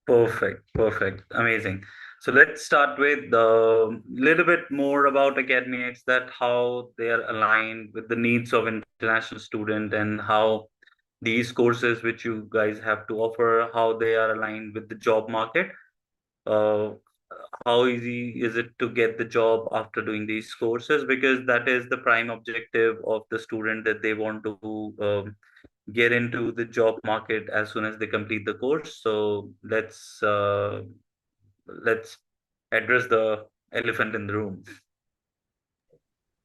Perfect, perfect, amazing. So let's start with a little bit more about AcademyEX, that how they are aligned with the needs of international student, and how these courses which you guys have to offer, how they are aligned with the job market. Uh, how easy is it to get the job after doing these courses? Because that is the prime objective of the student, that they want to get into the job market as soon as they complete the course. So let's address the elephant in the room.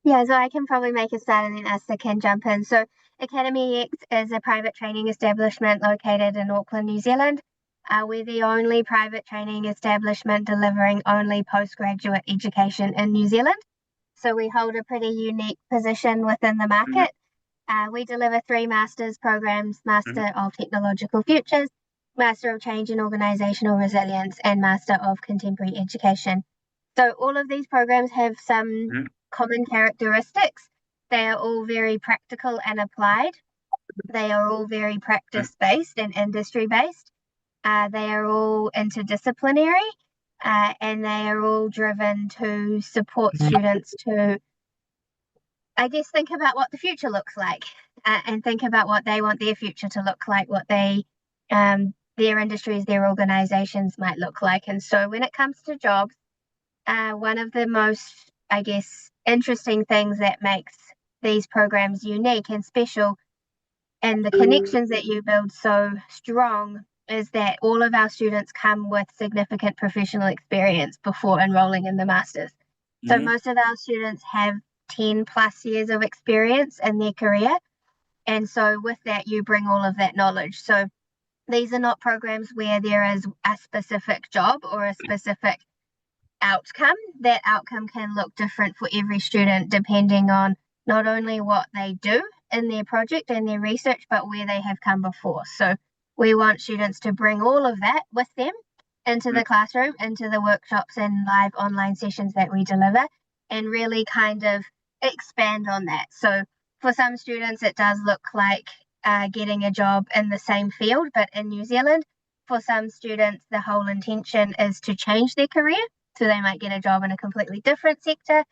Yeah, so I can probably make a start and then Asta can jump in. So AcademyEX is a private training establishment located in Auckland, New Zealand. We're the only private training establishment delivering only postgraduate education in New Zealand. So we hold a pretty unique position within the Mhm, market. We deliver three master's programs: mhm, Master of Technological Futures, Master of Change and Organizational Resilience, and Master of Contemporary Education. So all of these programs have some mhm, common characteristics. They are all very practical and applied. They are all very mhm, practice based and industry based. They are all interdisciplinary, and they are all driven to support students to, I guess, think about what the future looks like, and think about what they want their future to look like, what their industries, their organizations might look like. And so when it comes to jobs, one of the most, I guess, interesting things that makes these programs unique and special, and the connections that you build so strong, is that all of our students come with significant professional experience before enrolling in the masters. So mhm, most of our students have 10 plus years of experience in their career. And so with that, you bring all of that knowledge. So these are not programs where there is a specific job or a specific outcome. That outcome can look different for every student depending on not only what they do in their project and their research, but where they have come before. So we want students to bring all of that with them into mhm. the classroom, into the workshops and live online sessions that we deliver, and really kind of expand on that. So for some students, it does look like getting a job in the same field, but in New Zealand. For some students, the whole intention is to change their career, so they might get a job in a completely different sector.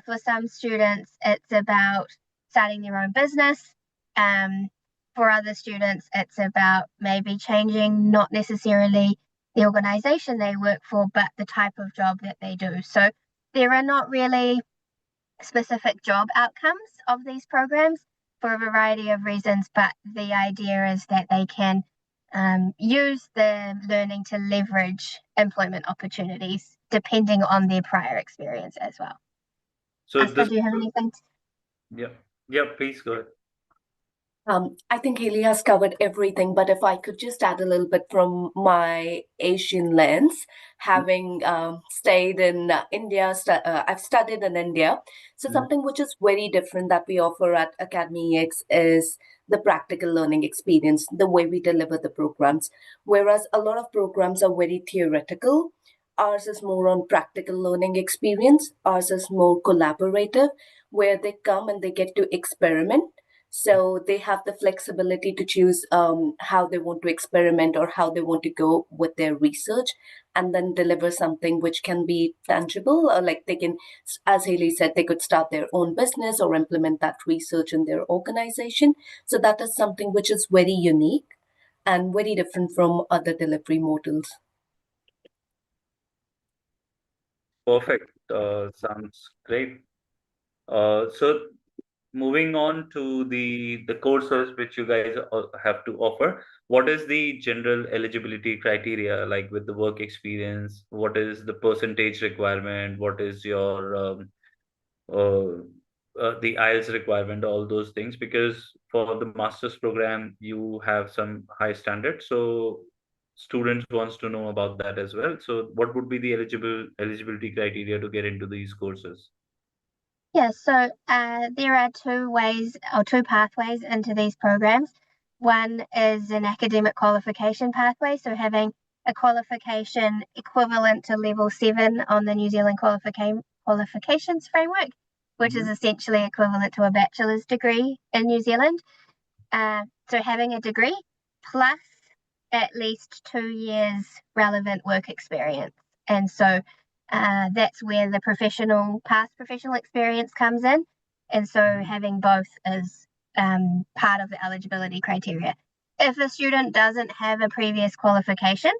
For some students, it's about starting their own business. Um, for other students, it's about maybe changing not necessarily the organization they work for, but the type of job that they do. So there are not really specific job outcomes of these programs for a variety of reasons, but the idea is that they can use the learning to leverage employment opportunities depending on their prior experience as well. So Asta, this, do you have anything? yeah, yeah, please go ahead. I think Haley has covered everything, but if I could just add a little bit from my Asian lens, having stayed in India, I've studied in India. So, Mhm, something which is very different that we offer at AcademyEX is the practical learning experience, the way we deliver the programs. Whereas a lot of programs are very theoretical, ours is more on practical learning experience, ours is more collaborative, where they come and they get to experiment, so they have the flexibility to choose how they want to experiment or how they want to go with their research, and then deliver something which can be tangible. Or like they can, as Haley said, they could start their own business or implement that research in their organization. So that is something which is very unique and very different from other delivery models. perfect. Sounds great. So moving on to the courses which you guys have to offer, what is the general eligibility criteria, like with the work experience? What is the percentage requirement? What is your uh, the IELTS requirement, all those things? Because for the master's program, you have some high standards. So students wants to know about that as well. So what would be the eligibility criteria to get into these courses? Yeah, so there are two ways or two pathways into these programs. One is an academic qualification pathway, so having a qualification equivalent to level 7 on the New Zealand qualifications framework, which is Mhm. essentially equivalent to a bachelor's degree in New Zealand. So having a degree plus at least 2 years relevant work experience. And so that's where the past professional experience comes in. And so having both is part of the eligibility criteria. If a student doesn't have a previous qualification,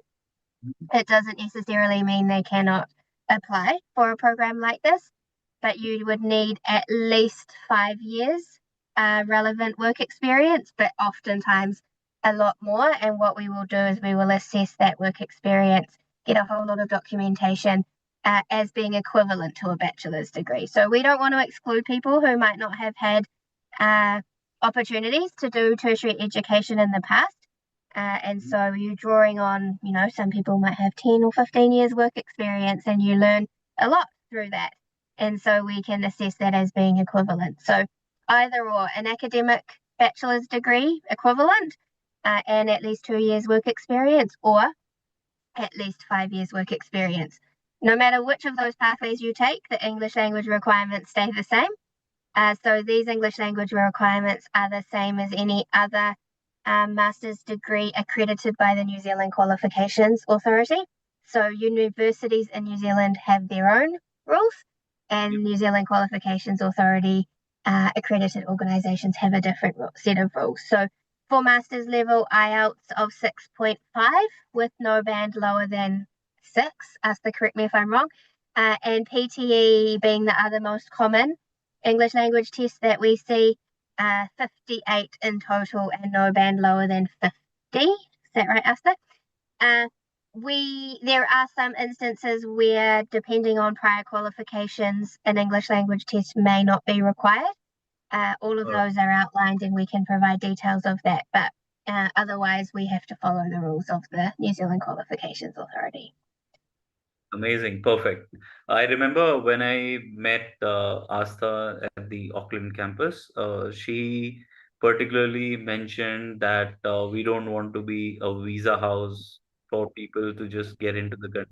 it doesn't necessarily mean they cannot apply for a program like this, but you would need at least 5 years relevant work experience, but oftentimes a lot more. And what we will do is we will assess that work experience, get a whole lot of documentation as being equivalent to a bachelor's degree. So we don't want to exclude people who might not have had opportunities to do tertiary education in the past. And so you're drawing on, some people might have 10 or 15 years work experience and you learn a lot through that. And so we can assess that as being equivalent. So either or, an academic bachelor's degree equivalent and at least 2 years work experience, or at least 5 years work experience. No matter which of those pathways you take, the English language requirements stay the same. So these English language requirements are the same as any other master's degree accredited by the New Zealand Qualifications Authority. So universities in New Zealand have their own rules, and New Zealand Qualifications Authority accredited organisations have a different set of rules. So for master's level, IELTS of 6.5 with no band lower than 6, Asta, correct me if I'm wrong, and PTE being the other most common English language test that we see, 58 in total and no band lower than 50. Is that right, Asta? There are some instances where, depending on prior qualifications, an English language test may not be required. All of those are outlined and we can provide details of that, but otherwise we have to follow the rules of the New Zealand Qualifications Authority. Amazing, perfect. I remember when I met Asta at the Auckland campus, she particularly mentioned that we don't want to be a visa house for people to just get into the country.